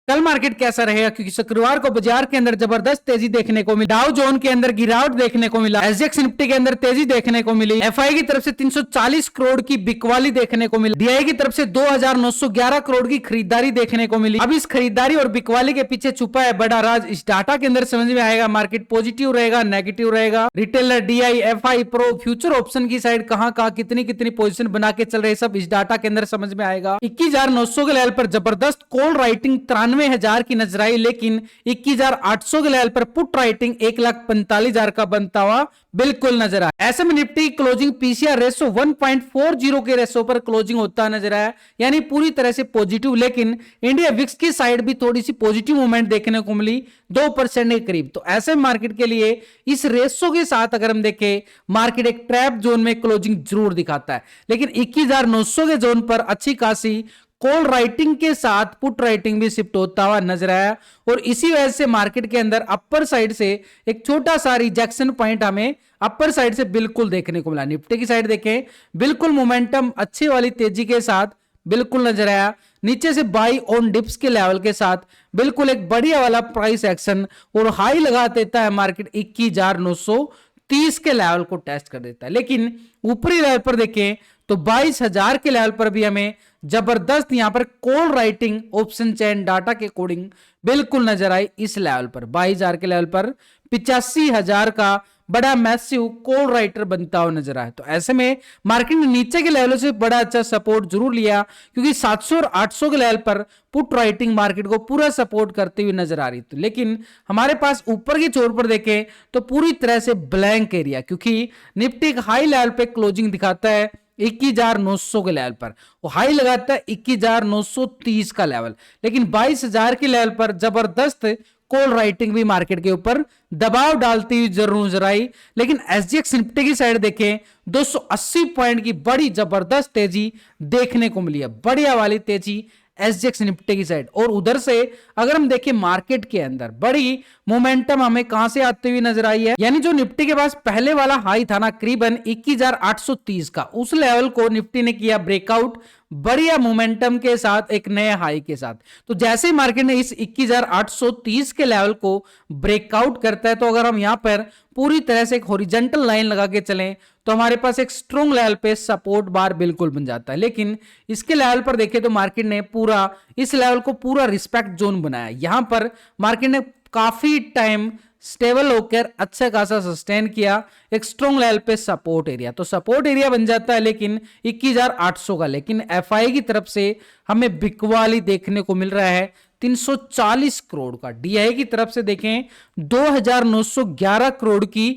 कल मार्केट कैसा रहेगा, क्योंकि शुक्रवार को बाजार के अंदर जबरदस्त तेजी देखने को मिली। डाउ जोन के अंदर गिरावट देखने को मिला, एसजीएक्स निफ्टी के अंदर तेजी देखने को मिली, एफआई की तरफ से 340 करोड़ की बिकवाली देखने को मिली, डीआई की तरफ से 2911 करोड़ की खरीदारी देखने को मिली। अब इस खरीदारी और बिकवाली के पीछे छुपा है बड़ा राज, इस डाटा के अंदर समझ में आएगा। मार्केट पॉजिटिव रहेगा, नेगेटिव रहेगा, retailer, DI, FI, pro, future option की साइड कहां कितनी कितनी पोजीशन बना के चल रहे, सब इस डाटा के अंदर समझ में आएगा। 21,900 के लेवल पर जबरदस्त कॉल राइटिंग 93,000 की नजर आई, लेकिन 21,800 के लेवल पर पुट राइटिंग 1,45,000 का बनता हुआ बिल्कुल नजर आया। ऐसे में निफ्टी क्लोजिंग पीसीआर रेशो 1.40 के रेशो पर क्लोजिंग होता नजर आया, यानी पूरी तरह से पॉजिटिव। लेकिन इंडिया विक्स की साइड भी थोड़ी सी पॉजिटिव मूवमेंट देखने को मिली 2% के करीब। तो ऐसे मार्केट के लिए इस रेशो के साथ अगर हम देखें, मार्केट एक ट्रैप जोन में क्लोजिंग जरूर दिखाता है, लेकिन 21,900 के जोन पर अच्छी खासी कॉल राइटिंग के साथ पुट राइटिंग भी शिफ्ट होता हुआ नजर आया, और इसी वजह से मार्केट के अंदर अपर साइड से एक छोटा सा रिजेक्शन पॉइंट हमें अपर साइड से बिल्कुल देखने को मिला। निफ्टी की साइड देखें, बिल्कुल मोमेंटम अच्छी वाली तेजी के साथ बिल्कुल नजर आया। नीचे से बाई ऑन डिप्स के लेवल के साथ बिल्कुल एक बढ़िया वाला प्राइस एक्शन और हाई लगा देता है मार्केट 21,930 के लेवल को टेस्ट कर देता है। लेकिन ऊपरी लेवल पर देखें तो 22,000 के लेवल पर भी हमें जबरदस्त यहां पर call writing option chain data के अकॉर्डिंग बिल्कुल नजर आई। इस लेवल पर 22,000 के लेवल पर 85,000 का बड़ा मैसिव कॉल राइटर बनता हुआ नजर आया। तो ऐसे में मार्केट ने नीचे के लेवलों से बड़ा अच्छा सपोर्ट जरूर लिया, क्योंकि 700 और 800 के लेवल पर पुट राइटिंग मार्केट को पूरा सपोर्ट करते हुए नजर आ रही थी। लेकिन हमारे पास ऊपर की छोर पर देखें तो पूरी तरह से ब्लैंक एरिया, क्योंकि निफ्टी एक हाई लेवल पे क्लोजिंग दिखाता है 21,900 के लेवल पर, वो हाई लगाता है 21,930 का लेवल, लेकिन 22,000 के लेवल पर जबरदस्त कॉल राइटिंग भी मार्केट के ऊपर दबाव डालती हुई जरूर नजर आई। लेकिन एसजीएक्स निफ्टी की साइड देखें 280 पॉइंट की बड़ी जबरदस्त तेजी देखने को मिली है, बढ़िया वाली तेजी एसजीएक्स निफ्टी की साइड। और उधर से अगर हम देखें मार्केट के अंदर बड़ी मोमेंटम हमें कहां से आती हुई नजर आई है, यानी जो निफ्टी के पास पहले वाला हाई था ना करीबन 21,830 का, उस लेवल को निफ्टी ने किया ब्रेकआउट बढ़िया मोमेंटम के साथ, एक नए हाई के साथ। तो जैसे ही मार्केट ने इस 21,830 के लेवल को ब्रेकआउट करता है, तो अगर हम यहां पर पूरी तरह से एक हॉरिजॉन्टल लाइन लगा के चलें तो हमारे पास एक स्ट्रॉन्ग लेवल पे सपोर्ट बार बिल्कुल बन जाता है। लेकिन इसके लेवल पर देखें तो मार्केट ने पूरा इस लेवल को पूरा रिस्पेक्ट जोन बनाया। यहां पर मार्केट ने काफी टाइम स्टेबल होकर अच्छा खासा सस्टेन किया एक स्ट्रॉन्ग लेवल पे सपोर्ट एरिया, तो सपोर्ट एरिया बन जाता है लेकिन 21,800 का। लेकिन एफआई की तरफ से हमें बिकवाली देखने को मिल रहा है 340 करोड़ का। डीआई की तरफ से देखें 2,911 करोड़ की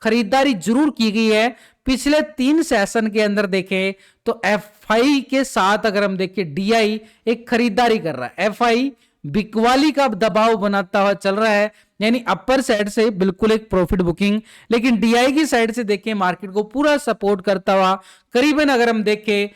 खरीदारी जरूर की गई है पिछले 3 सेशन के अंदर। देखें तो एफआई के साथ अगर हम देखें डीआई एक खरीदारी कर रहा है, एफआई बिकवाली का दबाव बनाता हुआ चल रहा है, यानी अपर साइड से बिल्कुल एक प्रॉफिट बुकिंग। लेकिन डीआई की साइड से देखें मार्केट को पूरा सपोर्ट करता हुआ करीबन अगर हम देखें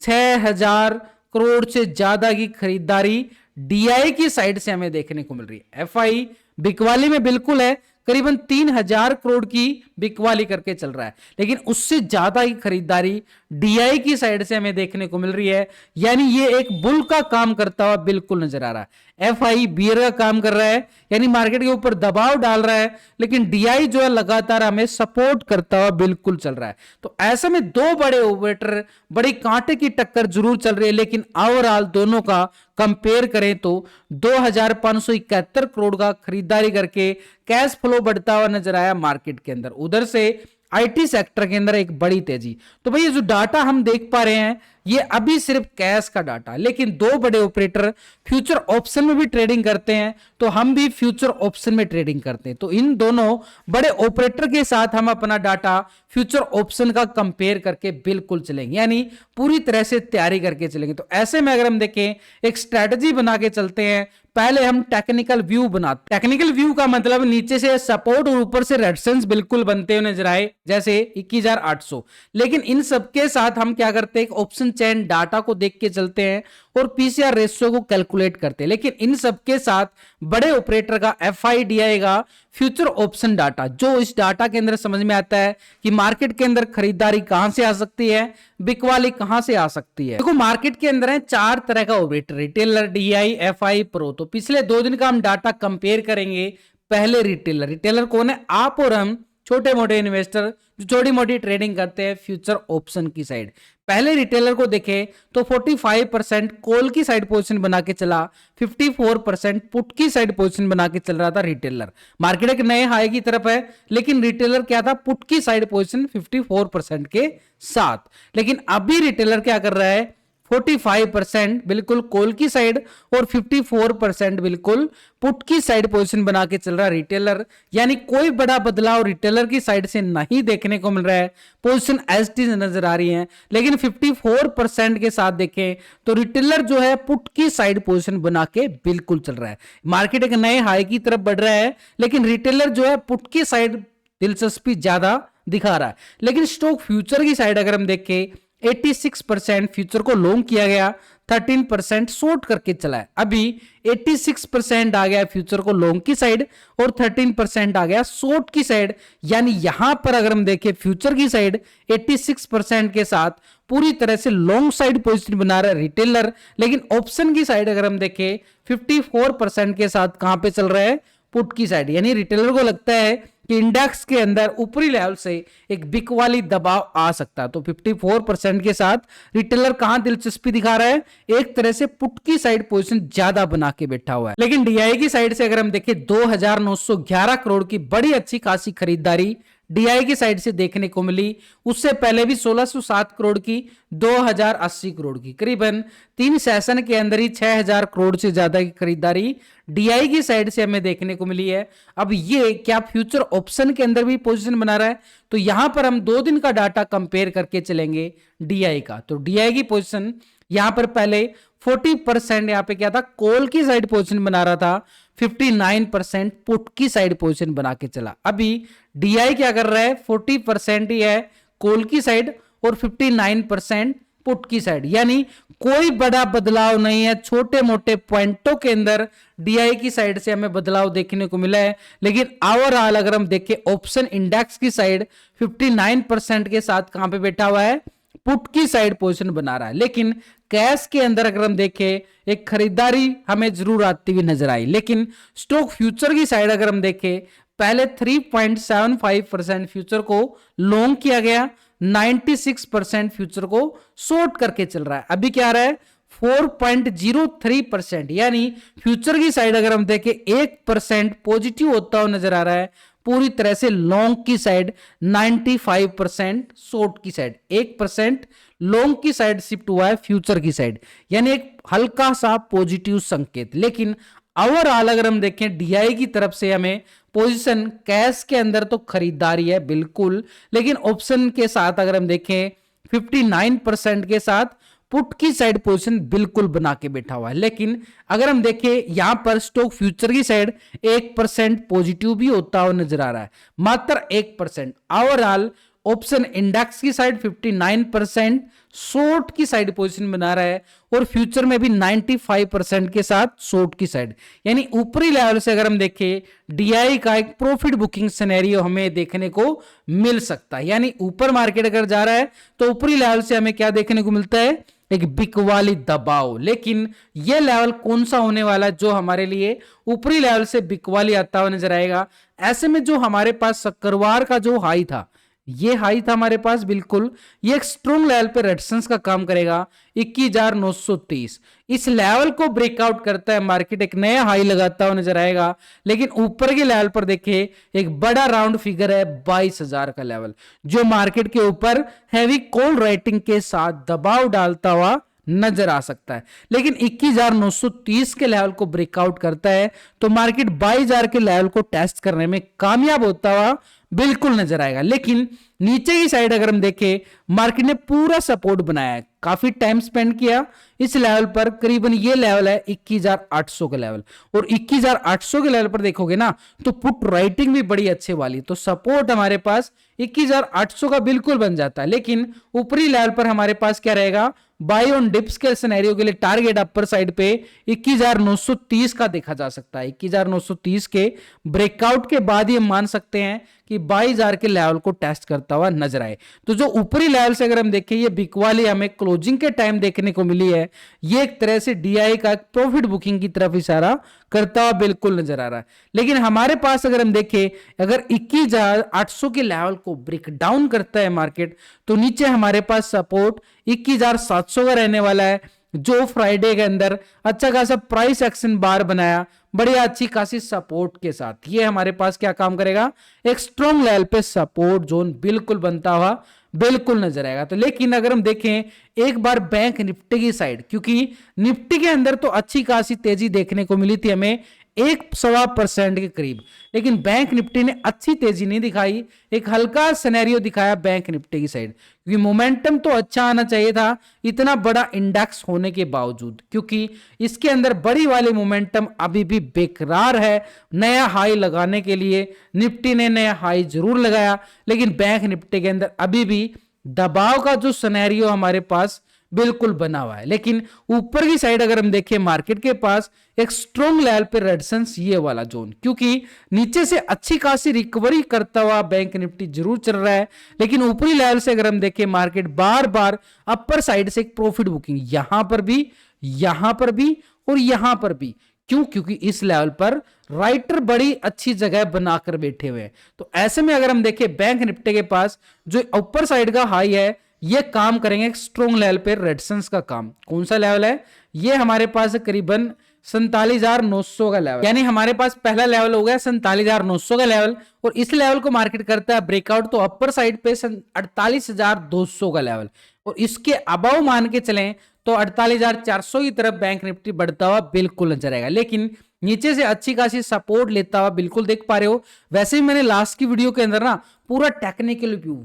6,000 करोड़ से ज्यादा की खरीदारी डीआई की साइड से हमें देखने को मिल रही है। एफआई बिकवाली में बिल्कुल है, करीबन 3,000 करोड़ की बिकवाली करके चल रहा है, लेकिन उससे ज्यादा की खरीदारी डीआई की साइड से हमें देखने को मिल रही है, यानी ये एक बुल का काम करता हुआ बिल्कुल नजर आ रहा है। एफआई बियर का काम कर रहा है, यानी मार्केट के ऊपर दबाव डाल रहा है, लेकिन डीआई जो है लगातार हमें सपोर्ट करता हुआ बिल्कुल चल रहा है। तो ऐसे में दो बड़े ऑपरेटर बड़ी कांटे की टक्कर जरूर चल रही है, लेकिन ओवरऑल दोनों का कंपेयर करें तो 2,571 करोड़ का खरीदारी करके कैश फ्लो बढ़ता हुआ नजर आया मार्केट के अंदर। उधर से आईटी सेक्टर के अंदर एक बड़ी तेजी। तो भैया जो डाटा हम देख पा रहे हैं ये अभी सिर्फ कैश का डाटा, लेकिन दो बड़े ऑपरेटर फ्यूचर ऑप्शन में भी ट्रेडिंग करते हैं, तो हम भी फ्यूचर ऑप्शन में ट्रेडिंग करते हैं। तो इन दोनों बड़े ऑपरेटर के साथ हम अपना डाटा फ्यूचर ऑप्शन का कंपेयर करके बिल्कुल चलेंगे, यानी पूरी तरह से तैयारी करके चलेंगे। तो ऐसे में अगर हम देखें एक स्ट्रेटजी बना के चलते हैं, पहले हम टेक्निकल व्यू बनाते। टेक्निकल व्यू का मतलब नीचे से सपोर्ट और ऊपर से रेजिस्टेंस बिल्कुल बनते हुए नजर आए, जैसे 21,800। लेकिन इन सबके साथ हम क्या करते हैं, एक ऑप्शन चेन डाटा को देख के चलते हैं और पीसीआर रेशियो को कैलकुलेट करते हैं। लेकिन इन सब के साथ बड़े ऑपरेटर का एफआईडीआई का फ्यूचर ऑप्शन डाटा, जो इस डाटा के अंदर समझ में आता है कि मार्केट के अंदर खरीदारी कहां से आ सकती है, बिकवाली कहां से आ सकती है। देखो मार्केट के अंदर है 4 तरह का operator, retailer, DI, FI, pro. तो पिछले 2 दिन का हम डाटा कंपेयर करेंगे। पहले रिटेलर, रिटेलर कौन है? आप और हम, छोटे मोटे इन्वेस्टर जो छोटी मोटी ट्रेडिंग करते हैं फ्यूचर ऑप्शन की साइड। पहले रिटेलर को देखें तो 45% कॉल की साइड पोजीशन बना के चला, 54% पुट की साइड पोजीशन बना के चल रहा था रिटेलर। मार्केट एक नए हाई की तरफ है, लेकिन रिटेलर क्या था? पुट की साइड पोजीशन 54% के साथ। लेकिन अभी रिटेलर क्या कर रहा है? 45% बिल्कुल कॉल की साइड और 54% बिल्कुल पुट की साइड पोजीशन बना के चल रहा रिटेलर। यानी कोई बड़ा बदलाव रिटेलर की साइड से नहीं देखने को मिल रहा है, पोजीशन एज इट इज नजर आ रही है। लेकिन 54% के साथ देखें तो रिटेलर जो है पुट की साइड पोजीशन बना के बिल्कुल चल रहा है। मार्केट एक नए हाई की तरफ बढ़ रहा है, लेकिन रिटेलर जो है पुट की साइड दिलचस्पी ज्यादा दिखा रहा है। लेकिन स्टॉक फ्यूचर की साइड अगर हम देखें 86% फ्यूचर को लॉन्ग किया गया, 13% शॉर्ट करके चला है। अभी 86% आ गया फ्यूचर को लॉन्ग की साइड और 13% आ गया शॉर्ट की साइड। यानी यहां पर अगर हम देखें फ्यूचर की साइड 86% के साथ पूरी तरह से लॉन्ग साइड पोजीशन बना रहा है रिटेलर। लेकिन ऑप्शन की साइड अगर हम देखें 54% के साथ कहां पे चल रहा है? पुट की साइड। यानी रिटेलर को लगता है कि इंडेक्स के अंदर ऊपरी लेवल से एक बिक वाली दबाव आ सकता है। तो 54% के साथ रिटेलर कहां दिलचस्पी दिखा रहा है? एक तरह से पुट की साइड पोजीशन ज्यादा बना के बैठा हुआ है। लेकिन डीआई की साइड से अगर हम देखें 2911 करोड़ की बड़ी अच्छी खासी खरीदारी डीआई की साइड से देखने को मिली। उससे पहले भी 1607 करोड़ की, 2080 करोड़ की, करीबन 3 सेशन के अंदर ही 6000 करोड़ से ज्यादा की खरीदारी डीआई की साइड से हमें देखने को मिली है। अब ये क्या फ्यूचर ऑप्शन के अंदर भी पोजीशन बना रहा है? तो यहां पर हम 2 दिन का डाटा कंपेयर करके चलेंगे डीआई का। तो डीआई की पोजीशन यहां पर पहले 40% यहां पे क्या था? कॉल की साइड पोजीशन बना रहा था, 59% पुट की साइड पोजीशन बना के चला। अभी डीआई क्या कर रहा है? 40% ही है कॉल की साइड और 59% पुट की साइड। यानी कोई बड़ा बदलाव नहीं है, छोटे मोटे पॉइंटों के अंदर डीआई की साइड से हमें बदलाव देखने को मिला है। लेकिन ओवरऑल अगर हम देखें ऑप्शन इंडेक्स की साइड 59% के साथ कहां पे बैठा हुआ है? पुट की साइड पोजीशन बना रहा है। लेकिन कैश के अंदर अगर हम देखें एक खरीदारी हमें जरूर आती हुई नजर आई। लेकिन स्टॉक फ्यूचर की साइड अगर हम देखें पहले 3.75% फ्यूचर को लॉन्ग किया गया, 96% फ्यूचर को शॉर्ट करके चल रहा है। अभी क्या आ रहा है? 4.03%। यानी फ्यूचर की साइड अगर हम देखें 1% पॉजिटिव होता हुआ नजर आ रहा है। पूरी तरह से लॉन्ग की साइड 95% शॉर्ट की साइड, 1% लॉन्ग की साइड शिफ्ट हुआ है फ्यूचर की साइड। यानी एक हल्का सा पॉजिटिव संकेत। लेकिन ओवरऑल अगर हम देखें डीआई की तरफ से हमें पोजीशन कैश के अंदर तो खरीदारी है बिल्कुल, लेकिन ऑप्शन के साथ अगर हम देखें 59% के साथ पुट की साइड पोजीशन बिल्कुल बना के बैठा हुआ है। लेकिन अगर हम देखें यहां पर स्टॉक फ्यूचर की साइड 1% पॉजिटिव भी होता हुआ नजर आ रहा है, मात्र 1%। ओवरऑल ऑप्शन इंडेक्स की साइड 59% शॉर्ट की साइड पोजीशन बना रहा है और फ्यूचर में भी 95% के साथ शॉर्ट की साइड। यानी ऊपरी लेवल से अगर हम देखें डीआई का एक प्रॉफिट बुकिंग सिनेरियो हमें देखने को मिल सकता है। यानी ऊपर मार्केट अगर जा रहा है तो ऊपरी लेवल से हमें क्या देखने को मिलता है? एक बिक वाली दबाव। लेकिन यह लेवल कौन सा होने वाला है जो हमारे लिए ऊपरी लेवल से बिक वाली आता हुआ नजर आएगा? ऐसे में जो हमारे पास शुक्रवार का जो हाई था, ये हाई था हमारे पास बिल्कुल, ये एक स्ट्रॉन्ग लेवल पे रेजिस्टेंस का काम करेगा 21,930। इस लेवल को ब्रेकआउट करता है मार्केट एक नया हाई लगाता हुआ नजर आएगा। लेकिन ऊपर के लेवल पर देखिए एक बड़ा राउंड फिगर है 22,000 का लेवल, जो मार्केट के ऊपर हैवी कॉल राइटिंग के साथ दबाव डालता हुआ नजर आ सकता है। लेकिन 21,930 के लेवल को ब्रेकआउट करता है तो मार्केट 22,000 के लेवल को टेस्ट करने में कामयाब होता हुआ बिल्कुल नजर आएगा। लेकिन नीचे की साइड अगर हम देखें, मार्केट ने पूरा सपोर्ट बनाया है, काफी टाइम स्पेंड किया इस लेवल पर। करीबन ये लेवल है 21,800 का लेवल, और 21,800 के लेवल पर देखोगे ना तो पुट राइटिंग भी बड़ी अच्छे वाली, तो सपोर्ट हमारे पास 21,800 का बिल्कुल बन जाता है। लेकिन ऊपरी लेवल पर हमारे पास क्या रहेगा, बाई ऑन डिप्स के सिनेरियो के लिए टारगेट अपर साइड पे 21,930 का देखा जा सकता है। 21,930 के ब्रेकआउट के बाद ही हम मान सकते हैं कि 22,000 के लेवल को टेस्ट करता हुआ नजर आए। तो जो ऊपरी लेवल से अगर हम देखें, ये बिक वाली हमें क्लोजिंग के टाइम देखने को मिली है, ये एक तरह से डीआई का प्रॉफिट बुकिंग की तरफ इशारा करता हुआ बिल्कुल नजर आ रहा है। लेकिन हमारे पास अगर हम देखें, अगर 21,800 के लेवल को ब्रेक डाउन करता है मार्केट, तो नीचे हमारे पास सपोर्ट 21,700 का रहने वाला है, जो फ्राइडे के अंदर अच्छा खासा प्राइस एक्शन बार बनाया बढ़िया अच्छी खासी सपोर्ट के साथ। ये हमारे पास क्या काम करेगा, एक स्ट्रॉन्ग लेवल पे सपोर्ट जोन बिल्कुल बनता हुआ बिल्कुल नजर आएगा। तो लेकिन अगर हम देखें एक बार बैंक निफ्टी की साइड, क्योंकि निफ्टी के अंदर तो अच्छी खासी तेजी देखने को मिली थी हमें 1.25% के करीब, लेकिन बैंक निफ्टी ने अच्छी तेजी नहीं दिखाई, एक हल्का सिनेरियो दिखाया बैंक निफ्टी की साइड, क्योंकि मोमेंटम तो अच्छा आना चाहिए था इतना बड़ा इंडेक्स होने के बावजूद, क्योंकि इसके अंदर बड़ी वाली मोमेंटम अभी भी बेकरार है। नया हाई लगाने के लिए निफ्टी ने नया हाई जरूर लगाया, लेकिन बैंक निफ्टी के अंदर अभी भी दबाव का जो सिनेरियो हमारे पास बिल्कुल बना हुआ है। लेकिन ऊपर की साइड अगर हम देखें, मार्केट के पास एक स्ट्रॉन्ग लेवल पे रेजिस्टेंस ये वाला जोन, क्योंकि नीचे से अच्छी खासी रिकवरी करता हुआ बैंक निफ्टी जरूर चल रहा है, लेकिन ऊपरी लेवल से अगर हम देखें, मार्केट बार बार अपर साइड से एक प्रॉफिट बुकिंग यहां पर भी, यहां पर भी और यहां पर भी। क्यों? क्योंकि इस लेवल पर राइटर बड़ी अच्छी जगह बनाकर बैठे हुए हैं। तो ऐसे में अगर हम देखें, बैंक निफ्टी के पास जो ऊपर साइड का हाई है, ये काम करेंगे स्ट्रॉन्ग लेवल पे रेजिस्टेंस का काम। कौन सा लेवल है ये? हमारे पास करीबन 47,900 का लेवल, यानी हमारे पास पहला लेवल हो गया 47,900 का लेवल, और इस लेवल को मार्केट करता है ब्रेकआउट तो अपर साइड पे 48,200 का लेवल, और इसके अबाव मान के चलें तो 48,400 की तरफ बैंक निफ्टी बढ़ता हुआ बिल्कुल नजर आएगा। लेकिन नीचे से अच्छी खासी सपोर्ट लेता हुआ बिल्कुल देख पा रहे हो। वैसे ही मैंने लास्ट की वीडियो के अंदर ना पूरा टेक्निकल व्यू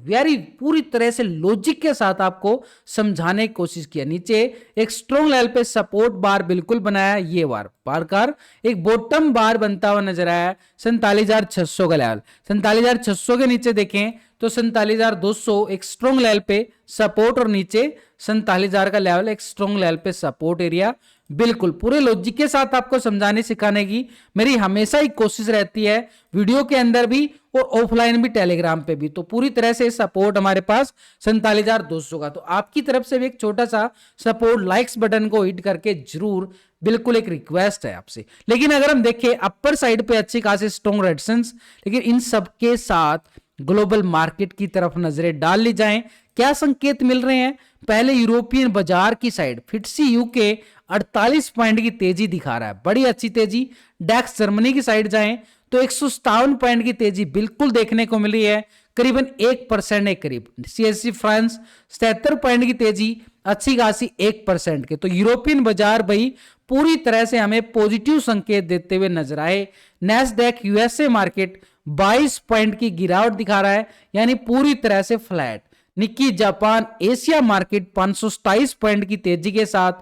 पूरी तरह से लॉजिक के साथ आपको समझाने की कोशिश किया। नीचे एक स्ट्रॉन्ग लेवल पे सपोर्ट बार बिल्कुल बनाया, ये बार कार एक बॉटम बार बनता हुआ नजर आया 47,600 का लेवल। 47,600 के नीचे देखें तो 47,200 एक स्ट्रॉन्ग लेवल पे सपोर्ट, और नीचे 47,000 का लेवल एक स्ट्रॉन्ग लेवल पे सपोर्ट एरिया। बिल्कुल पूरे लॉजिक के साथ आपको समझाने सिखाने की मेरी हमेशा ही कोशिश रहती है, वीडियो के अंदर भी और ऑफलाइन भी, टेलीग्राम पे भी। तो पूरी तरह से सपोर्ट हमारे पास 47,200 का। तो आपकी तरफ से भी एक छोटा सा सपोर्ट लाइक्स बटन को हिट करके जरूर, बिल्कुल एक रिक्वेस्ट है आपसे। लेकिन अगर हम देखें अपर साइड पे अच्छी खासी स्ट्रॉन्ग रेजिस्टेंस, लेकिन इन सबके साथ ग्लोबल मार्केट की तरफ नजरें डाल ली जाएं, क्या संकेत मिल रहे हैं? पहले यूरोपियन बाजार की साइड फिट्सी यूके 48 पॉइंट की तेजी दिखा रहा है, बड़ी अच्छी तेजी। डैक्स जर्मनी की साइड जाएं तो 157 पॉइंट की तेजी बिल्कुल देखने को मिली है, करीबन 1% के करीब। सीएससी फ्रांस 77 पॉइंट की तेजी, अच्छी खासी 1% के। तो यूरोपियन बाजार भाई पूरी तरह से हमें पॉजिटिव संकेत देते हुए नजर आए। नैस्डैक यूएसए मार्केट 22 पॉइंट की गिरावट दिखा रहा है, यानी पूरी तरह से flat. Nikki Japan Asia market 527 point की तेजी के साथ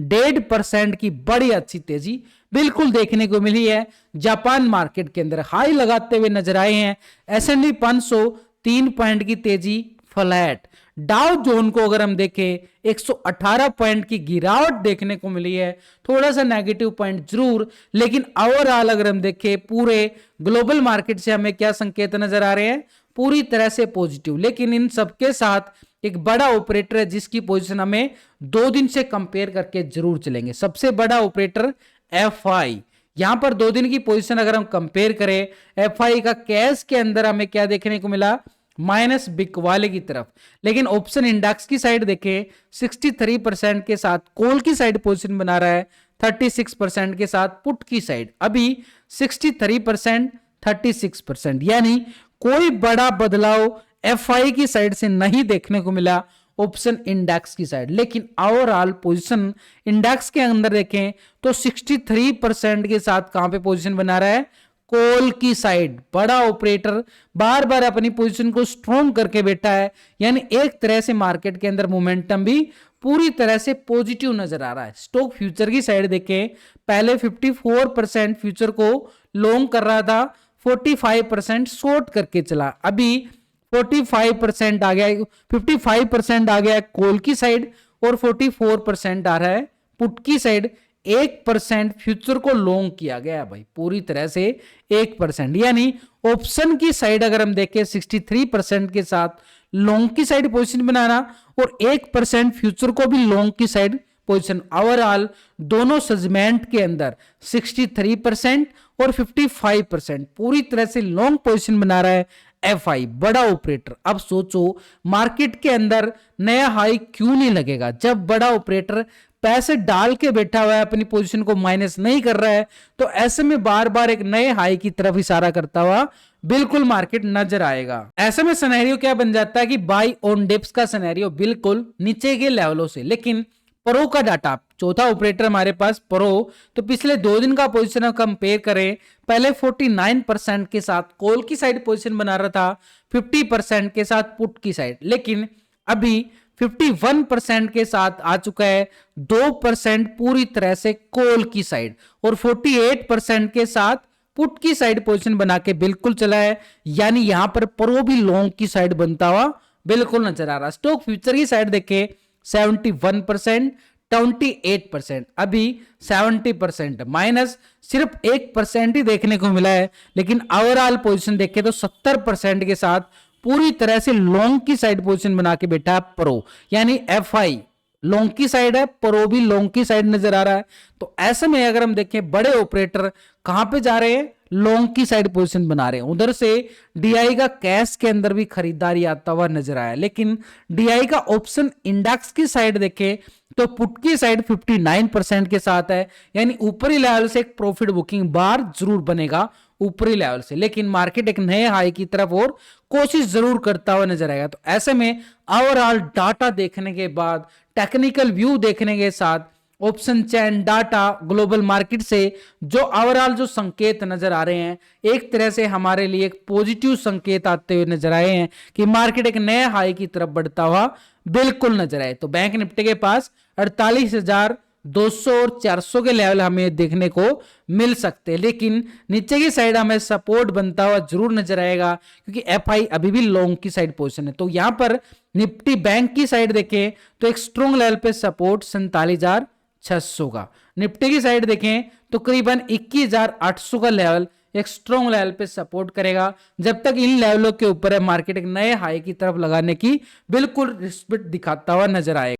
1.5% की बड़ी अच्छी तेजी बिल्कुल देखने को मिली है। जापान मार्केट के अंदर हाई लगाते हुए नजर आए हैं। S&P 500 3 पॉइंट की तेजी, फ्लैट। डाउ जोन को अगर हम देखें 118 पॉइंट की गिरावट देखने को मिली है, थोड़ा सा नेगेटिव पॉइंट जरूर, लेकिन ओवरऑल अगर हम देखें पूरे ग्लोबल मार्केट से हमें क्या संकेत नजर आ रहे हैं? पूरी तरह से पॉजिटिव। लेकिन इन सबके साथ एक बड़ा ऑपरेटर है जिसकी पोजीशन हमें 2 दिन से कंपेयर करके जरूर चलेंगे। सबसे बड़ा ऑपरेटर FI, यहां पर 2 दिन की पोजीशन अगर हम कंपेयर करें, FI का कैश के अंदर हमें क्या देखने को मिला? माइनस बिक वाले की तरफ। लेकिन ऑप्शन इंडेक्स की साइड देखें 63% के साथ कॉल की साइड पोजीशन बना रहा है, 36% के साथ पुट की साइड अभी 63% 36%, यानी कोई बड़ा बदलाव FI की साइड से नहीं देखने को मिला ऑप्शन इंडेक्स की साइड। लेकिन ओवरऑल पोजीशन इंडेक्स के अंदर देखें तो 63% के साथ कहां पे पोजीशन बना रहा है? कॉल की साइड बड़ा ऑपरेटर बार बार अपनी पोजीशन को स्ट्रॉन्ग करके बैठा है, यानी एक तरह से मार्केट के अंदर मोमेंटम भी पूरी तरह से पॉजिटिव नजर आ रहा है। स्टॉक फ्यूचर की साइड देखें, पहले 54% फ्यूचर को लॉन्ग कर रहा था, 45% शॉर्ट करके चला, अभी 45% आ गया, 55% आ गया है कॉल की साइड और 44% आ रहा है पुट की साइड। 1% फ्यूचर को लॉन्ग किया गया भाई, पूरी तरह से 1%, यानी ऑप्शन की साइड अगर हम देखें 63% के साथ लॉन्ग की साइड पोजीशन बनाना और 1% फ्यूचर को भी लॉन्ग की साइड पोजीशन। ओवरऑल दोनों सेगमेंट के अंदर 63% और 55% पूरी तरह से लॉन्ग पोजीशन बना रहा है एफआई, बड़ा ऑपरेटर। अब सोचो मार्केट के अंदर नया हाई क्यों नहीं लगेगा? जब बड़ा ऑपरेटर पैसे डाल के बैठा हुआ है, अपनी पोजीशन को माइनस नहीं कर रहा है, तो ऐसे में बार बार एक नए हाई की तरफ इशारा करता हुआ बिल्कुल मार्केट नजर आएगा। ऐसे में सिनेरियो क्या बन जाता है कि बाई ऑन डिप्स का सिनेरियो बिल्कुल नीचे के लेवलों से। लेकिन प्रो का डाटा, चौथा ऑपरेटर हमारे पास प्रो, तो पिछले 2 दिन का पोजीशन कंपेयर करें, पहले 49% के साथ कॉल की साइड पोजीशन बना रहा था, 50% के साथ पुट की साइड, लेकिन अभी 51% के साथ आ चुका है, 2% पूरी तरह से कॉल की साइड और 48% के साथ पुट की साइड पोजीशन बना के बिल्कुल चला है, यानी यहां पर प्रो भी लॉन्ग की साइड बनता हुआ बिल्कुल नजर आ रहा है। स्टॉक फ्यूचर की साइड देखें, 71%, 28%, अभी 70% माइनस सिर्फ 1% ही देखने को मिला है, लेकिन ओवरऑल पोजीशन देखें तो 70% के साथ पूरी तरह से लॉन्ग की साइड पोजीशन बना के बैठा है प्रो, यानी एफआई लॉन्ग की साइड है, प्रो भी लॉन्ग की साइड नजर आ रहा है। तो ऐसे में अगर हम देखें बड़े ऑपरेटर कहां पे जा रहे हैं, लॉन्ग की साइड पोजीशन बना रहे हैं। उधर से डीआई का कैश के अंदर भी खरीदारी आता हुआ नजर आया, लेकिन डीआई का ऑप्शन इंडेक्स की साइड देखें तो पुट की साइड 59% के साथ है, यानी ऊपरी लेवल से एक प्रॉफिट बुकिंग बार जरूर बनेगा ऊपरी लेवल से, लेकिन मार्केट एक नए हाई की तरफ और कोशिश जरूर करता हुआ नजर आएगा। तो ऐसे में ओवरऑल डाटा देखने के बाद, टेक्निकल व्यू देखने के साथ, ऑप्शन चैन डाटा ग्लोबल मार्केट से जो ओवरऑल जो संकेत नजर आ रहे हैं, एक तरह से हमारे लिए एक पॉजिटिव संकेत आते हुए नजर आए हैं कि मार्केट एक नए हाई की तरफ बढ़ता हुआ बिल्कुल नजर आए। तो बैंक निफ्टी के पास 48,200 और 400 के लेवल हमें देखने को मिल सकते हैं, लेकिन नीचे की साइड हमें सपोर्ट बनता हुआ जरूर नजर आएगा, क्योंकि एफआई अभी भी लॉन्ग की साइड पोजीशन है। तो यहां पर निफ्टी बैंक की साइड देखें तो एक स्ट्रॉन्ग लेवल पे सपोर्ट 47,600 का, निफ्टी की साइड देखें तो करीबन 21,800 का लेवल एक स्ट्रॉन्ग लेवल पे सपोर्ट करेगा। जब तक इन लेवलों के ऊपर है, मार्केट एक नए हाई की तरफ लगाने की बिल्कुल रिस्पेक्ट दिखाता हुआ नजर आएगा।